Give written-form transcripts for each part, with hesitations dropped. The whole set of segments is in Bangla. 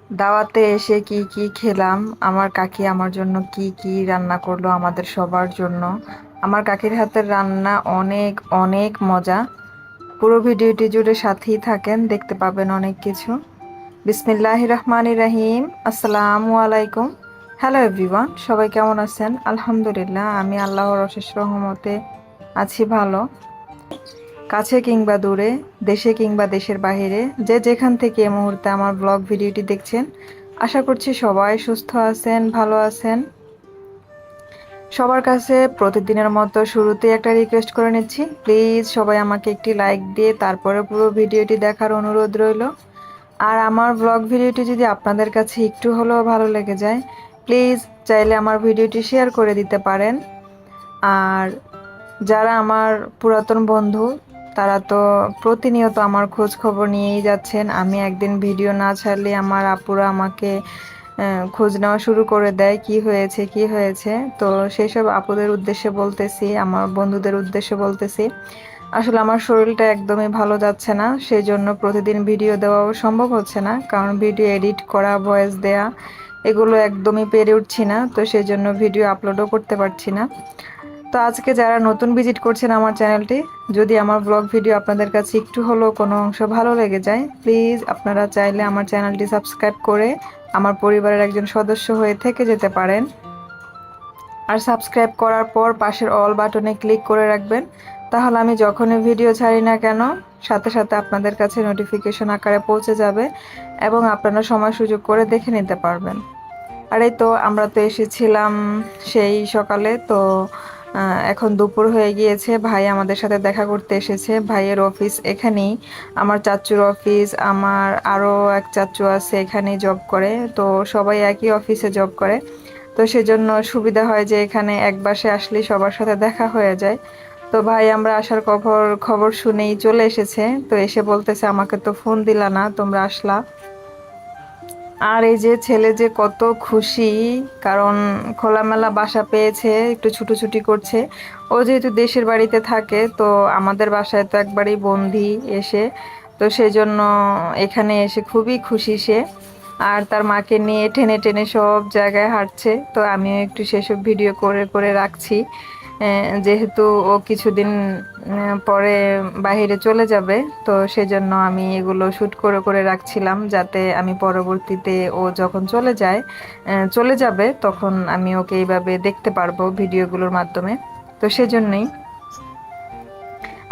দাওয়াতে এসে কি কি খেলাম, আমার কাকি আমার জন্য কি কি রান্না করলো আমাদের সবার জন্য। আমার কাকির হাতের রান্না অনেক অনেক মজা। পুরো ভিডিওটি জুড়ে সাথেই থাকেন, দেখতে পাবেন অনেক কিছু। বিসমিল্লাহির রহমানির রহিম। আসসালামু আলাইকুম। হ্যালো এভরিওয়ান, সবাই কেমন আছেন? আলহামদুলিল্লাহ, আমি আল্লাহর অশেষ রহমতে আছি ভালো। কাছে কিংবা দূরে, দেশে কিংবা দেশের বাহিরে, যে যেখান থেকে এই মুহূর্তে আমার ব্লগ ভিডিওটি দেখছেন, আশা করছি সবাই সুস্থ আছেন, ভালো আছেন। সবার কাছে প্রতিদিনের মতো শুরুতেই একটা রিকোয়েস্ট করে নিচ্ছি, প্লিজ সবাই আমাকে একটি লাইক দিয়ে তারপরে পুরো ভিডিওটি দেখার অনুরোধ রইল। আর আমার ব্লগ ভিডিওটি যদি আপনাদের কাছে একটু হলেও ভালো লেগে যায়, প্লিজ চাইলে আমার ভিডিওটি শেয়ার করে দিতে পারেন। আর যারা আমার পুরাতন বন্ধু, তারা তো প্রতিনিয়ত আমার খোঁজ খবর নিয়েই যাচ্ছেন। আমি একদিন ভিডিও না ছাড়লে আমার আপুরা আমাকে খোঁজ নেওয়া শুরু করে দেয়, কি হয়েছে কি হয়েছে। তো সেই সব আপুদের উদ্দেশ্যে বলতেছি, আমার বন্ধুদের উদ্দেশ্যে বলতেছি, আসলে আমার শরীরটা একদমই ভালো যাচ্ছে না, সেই জন্য প্রতিদিন ভিডিও দেওয়াও সম্ভব হচ্ছে না, কারণ ভিডিও এডিট করা, ভয়েস দেয়া এগুলো একদমই পেরে উঠছি না, তো সেই জন্য ভিডিও আপলোডও করতে পারছি না। তো আজকে যারা নতুন ভিজিট করছেন আমার চ্যানেলটি, যদি আমার ব্লগ ভিডিও আপনাদের কাছে একটু হলেও কোনো অংশ ভালো লেগে যায়, প্লিজ আপনারা চাইলে আমার চ্যানেলটি সাবস্ক্রাইব করে আমার পরিবারের একজন সদস্য হয়ে থেকে যেতে পারেন। আর সাবস্ক্রাইব করার পর পাশের অল বাটনে ক্লিক করে রাখবেন, তাহলে আমি যখনই ভিডিও ছাড়ি না কেন সাথে সাথে আপনাদের কাছে নোটিফিকেশন আকারে পৌঁছে যাবে এবং আপনারা সময় সুযোগ করে দেখে নিতে পারবেন। আর এই তো আমরা তো এসেছিলাম সেই সকালে, তো এখন দুপুর হয়ে গিয়েছে। ভাই আমাদের সাথে দেখা করতে এসেছে, ভাইয়ের অফিস এখানেই। আমার চাচ্চুর অফিস, আমার আরও এক চাচ্চু আছে এখানেই জব করে, তো সবাই একই অফিসে জব করে। তো সেজন্য সুবিধা হয় যে এখানে এক বাসে আসলেই সবার সাথে দেখা হয়ে যায়। তো ভাই আমরা আসার খবর খবর শুনেই চলে এসেছে, তো এসে বলতেছে আমাকে তো ফোন দিলা না, তোমরা আসলা। আর এই যে ছেলে যে কত খুশি, কারণ খোলামেলা বাসা পেয়েছে, একটু ছুটোছুটি করছে। ও যেহেতু দেশের বাড়িতে থাকে, তো আমাদের বাসায় তো একবারেই বন্দি এসে, তো সেজন্য এখানে এসে খুবই খুশি সে। আর তার মাকে নিয়ে টেনে টেনে সব জায়গায় হাঁটছে, তো আমিও একটু সেসব ভিডিও করে করে রাখছি। যেহেতু ও কিছুদিন পরে বাইরে চলে যাবে, তো সেজন্য আমি এগুলো শ্যুট করে করে রাখছিলাম, যাতে আমি পরবর্তীতে ও যখন চলে যাবে তখন আমি ওকে এইভাবে দেখতে পারবো ভিডিওগুলোর মাধ্যমে। তো সেজন্যই।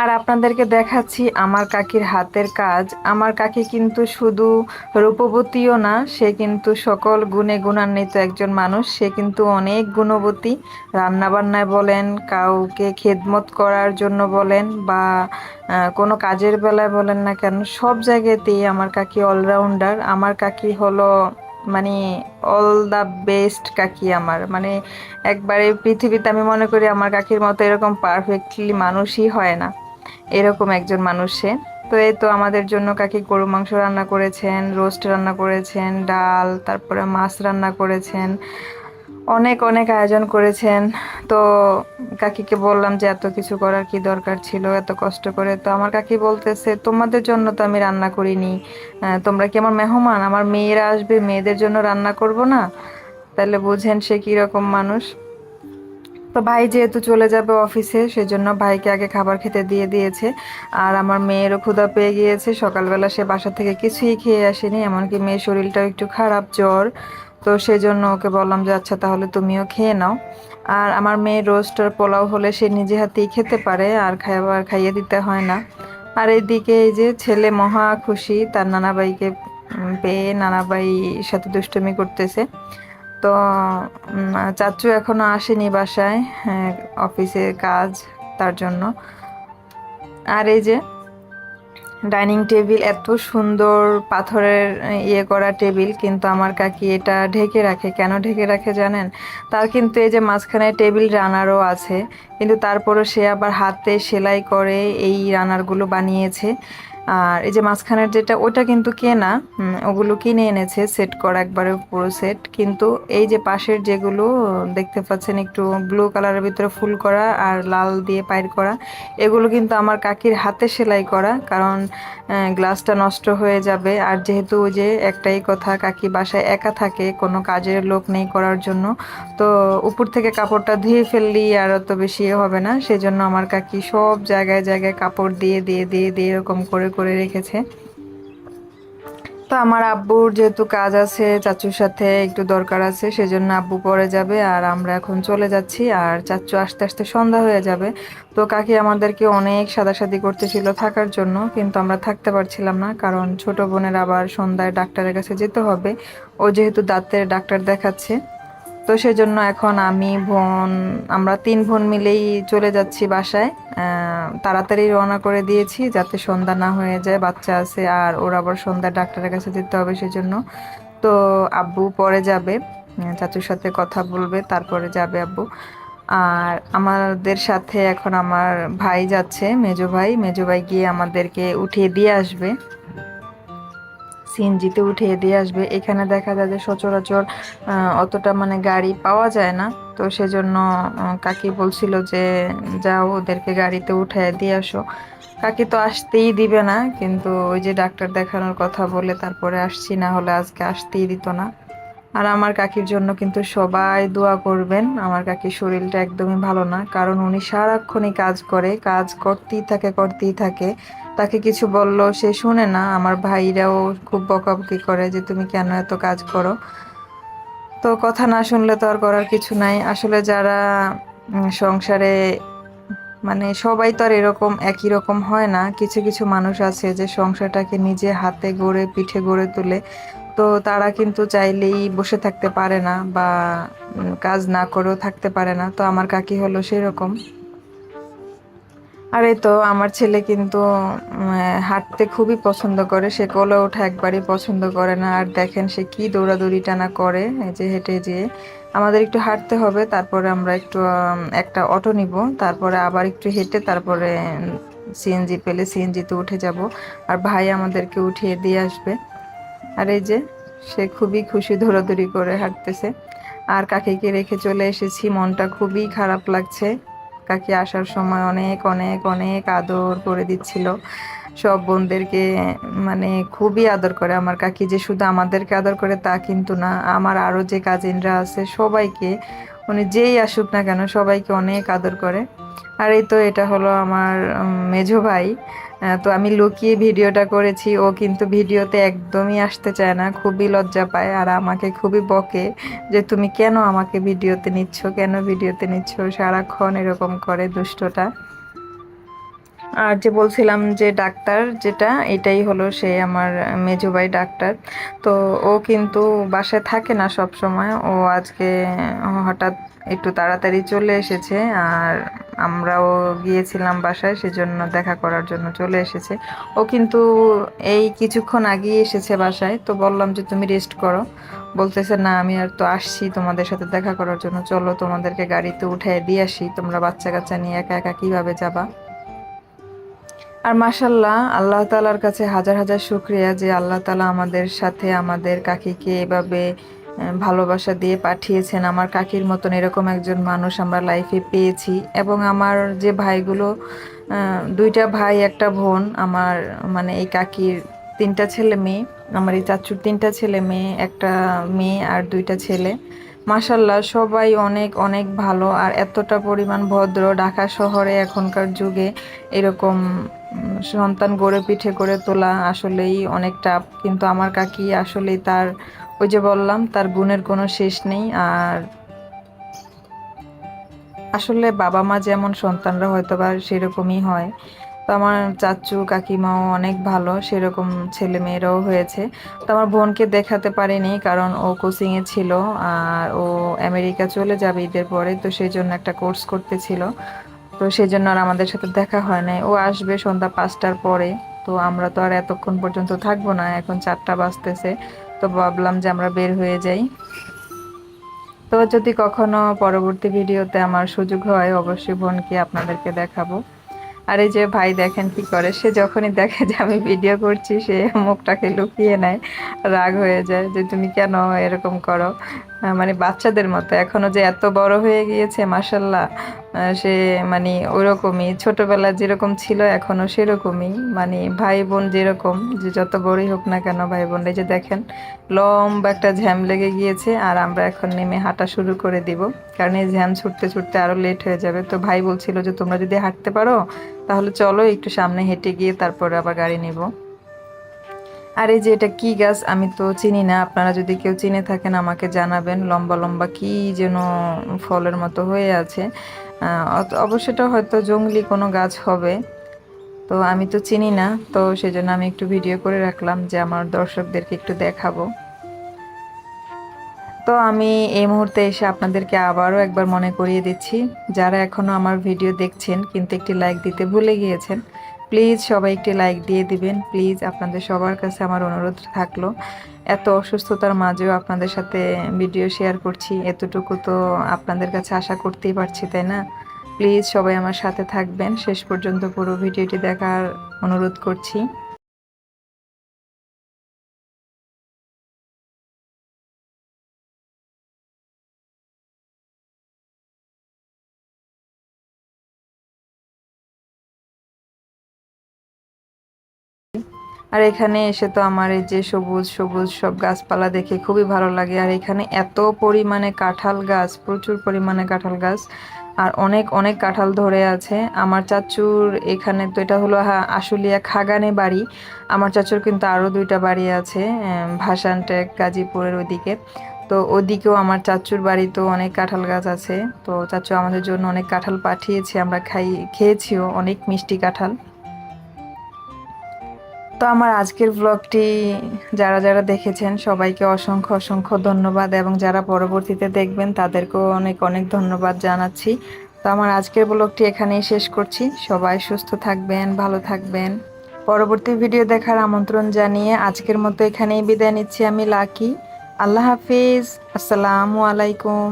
আর আপনাদেরকে দেখাচ্ছি আমার কাকির হাতের কাজ। আমার কাকি কিন্তু শুধু রূপবতীও না, সে কিন্তু সকল গুণে গুণান্বিত একজন মানুষ। সে কিন্তু অনেক গুণবতী। রান্নাবান্নায় বলেন, কাউকে খেদমত করার জন্য বলেন, বা কোনো কাজের বেলায় বলেন না কেন, সব জায়গাতেই আমার কাকি অলরাউন্ডার। আমার কাকি হলো মানে অল দ্য বেস্ট কাকি আমার, মানে একবারে পৃথিবীতে আমি মনে করি আমার কাকির মতো এরকম পারফেক্টলি মানুষই হয় না, এরকম একজন মানুষ সে। তো এই তো আমাদের জন্য কাকি গরু মাংস রান্না করেছেন, রোস্ট রান্না করেছেন, ডাল, তারপরে মাছ রান্না করেছেন, অনেক অনেক আয়োজন করেছেন। তো কাকিকে বললাম যে এত কিছু করার কি দরকার ছিল, এত কষ্ট করে। তো আমার কাকি বলতেছে তোমাদের জন্য তো আমি রান্না করিনি, তোমরা কি আমার মেহমান? আমার মেয়েরা আসবে, মেয়েদের জন্য রান্না করব না? তাহলে বুঝেন সে কিরকম মানুষ। তো ভাই যেহেতু চলে যাবে অফিসে, সেজন্য ভাইকে আগে খাবার খেতে দিয়ে দিয়েছে। আর আমার মেয়েরও ক্ষুধা পেয়ে গিয়েছে, সকালবেলা সে বাসা থেকে কিছুই খেয়ে আসেনি, এমনকি মেয়ের শরীরটাও একটু খারাপ, জ্বর। তো সেজন্য ওকে বললাম যে আচ্ছা তাহলে তুমিও খেয়ে নাও। আর আমার মেয়ের রোস্ট আর পোলাও হলে সে নিজে হাতেই খেতে পারে, আর খাবার খাইয়ে দিতে হয় না। আর এইদিকে এই যে ছেলে মহা খুশি তার নানাবাইকে পেয়ে, নানাবাই সাথে দুষ্টুমি করতেছে। তো চাচ্চু এখনো আসেনি বাসায়, হ্যাঁ, অফিসে কাজ, তার জন্য। আর এই যে ডাইনিং টেবিল, এত সুন্দর পাথরের করা টেবিল, কিন্তু আমার কাকি এটা ঢেকে রাখে। কেন ঢেকে রাখে জানেন? তার কিন্তু এই যে মাঝখানে টেবিল রানারও আছে, কিন্তু তারপরও সে আবার হাতে সেলাই করে এই রানারগুলো বানিয়েছে। আর এই যে মাঝখানের যেটা ওটা কিন্তু কেনা, ওগুলো কিনে এনেছে সেট করা একবারে পুরো সেট। কিন্তু এই যে পাশের যেগুলো দেখতে পাচ্ছেন একটু ব্লু কালারের ভিতরে ফুল করা আর লাল দিয়ে পায়ের করা, এগুলো কিন্তু আমার কাকির হাতে সেলাই করা, কারণ গ্লাসটা নষ্ট হয়ে যাবে। আর যেহেতু ওই যে একটাই কথা, কাকি বাসায় একা থাকে, কোনো কাজের লোক নেই করার জন্য, তো উপর থেকে কাপড়টা ধুয়ে ফেললেই আর অত বেশি হবে না, সেজন্য আমার কাকি সব জায়গায় জায়গায় কাপড় দিয়ে দিয়ে দিয়ে দিয়ে এরকম করে করে রেখেছে। তো আমার আব্বুর যেহেতু কাজ আছে, চাচুর সাথে একটু দরকার আছে, সেজন্য আব্বু পরে যাবে আর আমরা এখন চলে যাচ্ছি। আর চাচু আস্তে আস্তে সন্ধ্যা হয়ে যাবে। তো কাকি আমাদেরকে অনেক সাদাসাদি করতেছিল থাকার জন্য, কিন্তু আমরা থাকতে পারছিলাম না, কারণ ছোট বোনের আবার সন্ধ্যায় ডাক্তারের কাছে যেতে হবে। ও যেহেতু দাঁতের ডাক্তার দেখাচ্ছে, তো সেজন্য এখন আমি বোন, আমরা 3 বোন মিলেই চলে যাচ্ছি বাসায়। তাড়াতাড়ি রওনা করে দিয়েছি যাতে সন্ধ্যা না হয়ে যায়, বাচ্চা আছে আর ওর আবার সন্ধ্যায় ডাক্তারের কাছে যেতে হবে সেজন্য। তো আব্বু পরে যাবে, চাচুর সাথে কথা বলবে, তারপরে যাবে আব্বু। আর আমাদের সাথে এখন আমার ভাই যাচ্ছে, মেজো ভাই গিয়ে আমাদেরকে উঠিয়ে দিয়ে আসবে, সিএনজিতে উঠিয়ে দিয়ে আসবে। এখানে দেখা যায় যে সচরাচর অতটা মানে গাড়ি পাওয়া যায় না, তো সেজন্য কাকি বলছিল যে যাও ওদেরকে গাড়িতে উঠিয়ে দিয়ে আসো। কাকি তো আসতেই দিবে না, কিন্তু ওই যে ডাক্তার দেখানোর কথা বলে তারপরে আসছি, না হলে আজকে আসতেই দিত না। আর আমার কাকির জন্য কিন্তু সবাই দোয়া করবেন। আমার কাকির শরীরটা একদমই ভালো না, কারণ উনি সারাক্ষণই কাজ করে, কাজ করতেই থাকে। তাকে কিছু বললো সে শুনে না। আমার ভাইরাও খুব বকাবকি করে যে তুমি কেন এত কাজ করো। তো কথা না শুনলে তো আর করার কিছু নাই। আসলে যারা সংসারে, মানে সবাই তো আর এরকম একই রকম হয় না। কিছু কিছু মানুষ আছে যে সংসারটাকে নিজে হাতে গড়ে পিঠে গড়ে তোলে, তো তারা কিন্তু চাইলেই বসে থাকতে পারে না বা কাজ না করেও থাকতে পারে না। তো আমার কাকি হলো সেরকম। আর এই তো আমার ছেলে কিন্তু হাঁটতে খুবই পছন্দ করে, সে কোলে ওঠা একবারই পছন্দ করে না। আর দেখেন সে কি দৌড়াদৌড়ি টানা করে, এই যে হেঁটে যেয়ে আমাদের একটু হাঁটতে হবে, তারপরে আমরা একটু একটা অটো নিব, তারপরে আবার একটু হেঁটে তারপরে সিএনজি পেলে সিএনজিতে উঠে যাব, আর ভাই আমাদেরকে উঠিয়ে দিয়ে আসবে। আর এই যে সে খুবই খুশি, দৌড়াদৌড়ি করে হাঁটতেছে। আর কাকিকে রেখে চলে এসেছি, মনটা খুবই খারাপ লাগছে। কাকি আসার সময় অনেক অনেক অনেক আদর করে দিচ্ছিল সব বোনদেরকে, মানে খুবই আদর করে আমার কাকি। যে শুধু আমাদেরকে আদর করে তা কিন্তু না, আমার আরও যে কাজিনরা আছে সবাইকে, উনি যেই আসুক না কেন সবাইকে অনেক আদর করে। আর এই তো এটা হলো আমার মেজো ভাই। তো আমি লুকিয়ে ভিডিওটা করেছি, ও কিন্তু ভিডিওতে একদমই আসতে চায় না, খুবই লজ্জা পায় আর আমাকে খুবই বকে যে তুমি কেন আমাকে ভিডিওতে নিচ্ছ, কেন ভিডিওতে নিচ্ছ, সারাক্ষণ এরকম করে দুষ্টটা। আর যে বলছিলাম যে ডাক্তার যেটা, এটাই হলো সে আমার মেজো ভাই ডাক্তার। তো ও কিন্তু বাসায় থাকে না সব সময়, ও আজকে হঠাৎ একটু তাড়াতাড়ি চলে এসেছে। আর আমরাও গিয়েছিলাম বাসায়, সেজন্য দেখা করার জন্য চলে এসেছে। ও কিন্তু এই কিছুক্ষণ আগেই এসেছে বাসায়। তো বললাম যে তুমি রেস্ট করো, বলতেছে না আমি আর তো আসছি তোমাদের সাথে দেখা করার জন্য, চলো তোমাদেরকে গাড়িতে উঠায় দিয়ে আসি, তোমরা বাচ্চা কাচ্চা নিয়ে একা একা কিভাবে যাবা। আর মাশাল্লাহ, আল্লাহ তাআলার কাছে হাজার হাজার শুকরিয়া যে আল্লাহ তাআলা আমাদের সাথে আমাদের কাকিকে এভাবে ভালোবাসা দিয়ে পাঠিয়েছেন। আমার কাকির মতন এরকম একজন মানুষ আমরা লাইফে পেয়েছি। এবং আমার যে ভাইগুলো, 2টা ভাই 1টা বোন, আমার মানে এই কাকির 3টা ছেলে মেয়ে, আমার এই চাচুর 3টা ছেলে মেয়ে, 1টা মেয়ে আর 2টা ছেলে। মাশাল্লাহ সবাই অনেক অনেক ভালো আর এতটা পরিমাণ ভদ্র। ঢাকা শহরে এখনকার যুগে এরকম সন্তান গড়ে পিঠে করে তোলা আসলেই অনেক টাফ, কিন্তু আমার কাকি আসলেই তার, ওই যে বললাম, তার গুণের কোনো শেষ নেই। আর আসলে বাবা মা যেমন সন্তানরা হয়তো বা সেরকমই হয়। তো আমার চাচু কাকিমাও অনেক ভালো, সেরকম ছেলে মেয়েরাও হয়েছে। তো আমার বোনকে দেখাতে পারিনি কারণ ও কোচিংয়ে ছিল, আর ও আমেরিকা চলে যাবে ঈদের পরে, তো সেই জন্য একটা কোর্স করতেছিল। তো সেই জন্য আর আমাদের সাথে দেখা হয় নাই। ও আসবে সন্ধ্যা 5টার পরে। তো আমরা তো আর এতক্ষণ পর্যন্ত থাকবো না, এখন 4টা বাজতেছে। তো ভাবলাম যে আমরা বের হয়ে যাই। তো যদি কখনো পরবর্তী ভিডিওতে আমার সুযোগ হয় অবশ্যই বোনকে আপনাদেরকে দেখাবো। আর এই যে ভাই দেখেন কি করে, সে যখনই দেখে যে আমি ভিডিও করছি সে মুখটাকে লুকিয়ে নেয়, রাগ হয়ে যায় যে তুমি কেন এরকম করো। মানে বাচ্চাদের মতো এখনো যে এত বড় হয়ে গিয়েছে মাশাল্লাহ। সে মানে ওরকমই ছোটবেলা যেরকম ছিল এখনো সেরকমই, মানে ভাই বোন যেরকম, যে যত বড়ই হোক না কেন ভাই বোন। এই যে দেখেন লম্বা একটা ঝ্যাম লেগে গিয়েছে আর আমরা এখন নেমে হাঁটা শুরু করে দিব, কারণ এই ঝ্যাম ছুটতে ছুটতে আরো লেট হয়ে যাবে। তো ভাই বলছিল যে তোমরা যদি হাঁটতে পারো তাহলে চলো একটু সামনে হেঁটে গিয়ে তারপরে আবার গাড়ি নিব। আর এই যে এটা কি গাছ আমি তো চিনি না, আপনারা যদি কেউ চিনে থাকেন আমাকে জানাবেন। লম্বা লম্বা কি যেন ফলের মতো হয়ে আছে। অবশ্যটা হয়তো জংলি কোনো গাছ হবে, তো আমি তো চিনি না। তো সেজন্য আমি একটু ভিডিও করে রাখলাম যে আমার দর্শকদেরকে একটু দেখাবো। তো আমি এই মুহূর্তে এসে আপনাদেরকে আবারও একবার মনে করিয়ে দিচ্ছি, যারা এখনও আমার ভিডিও দেখছেন কিন্তু একটি লাইক দিতে ভুলে গিয়েছেন, প্লিজ সবাই একটি লাইক দিয়ে দিবেন। প্লিজ আপনাদের সবার কাছে আমার অনুরোধ থাকলো, এত অসুস্থতার মাঝেও আপনাদের সাথে ভিডিও শেয়ার করছি, এতটুকু তো আপনাদের কাছে আশা করতেই পারছি, তাই না? প্লিজ সবাই আমার সাথে থাকবেন, শেষ পর্যন্ত পুরো ভিডিওটি দেখার অনুরোধ করছি। আর এখানে এসে তো আমার এই যে সবুজ সবুজ সব গাছপালা দেখে খুবই ভালো লাগে। আর এখানে এত পরিমাণে কাঁঠাল গাছ, প্রচুর পরিমাণে কাঁঠাল গাছ, আর অনেক অনেক কাঁঠাল ধরে আছে। আমার চাচুর এখানে তো এটা হলো আশুলিয়া খাগানে বাড়ি। আমার চাচুর কিন্তু আরও দুইটা বাড়ি আছে ভাসানটেক গাজীপুরের ওদিকে। তো ওদিকেও আমার চাচুর বাড়িতেও অনেক কাঁঠাল গাছ আছে। তো চাচু আমাদের জন্য অনেক কাঁঠাল পাঠিয়েছে, আমরা খেয়েছিও, অনেক মিষ্টি কাঁঠাল। তো আমার আজকের ব্লগটি যারা যারা দেখেছেন সবাইকে অসংখ্য অসংখ্য ধন্যবাদ, এবং যারা পরবর্তীতে দেখবেন তাদেরকেও অনেক অনেক ধন্যবাদ জানাচ্ছি। তো আমার আজকের ব্লগটি এখানেই শেষ করছি। সবাই সুস্থ থাকবেন, ভালো থাকবেন। পরবর্তী ভিডিও দেখার আমন্ত্রণ জানিয়ে আজকের মতো এখানেই বিদায় নিচ্ছি আমি লাকি। আল্লাহ হাফিজ, আসসালামু আলাইকুম।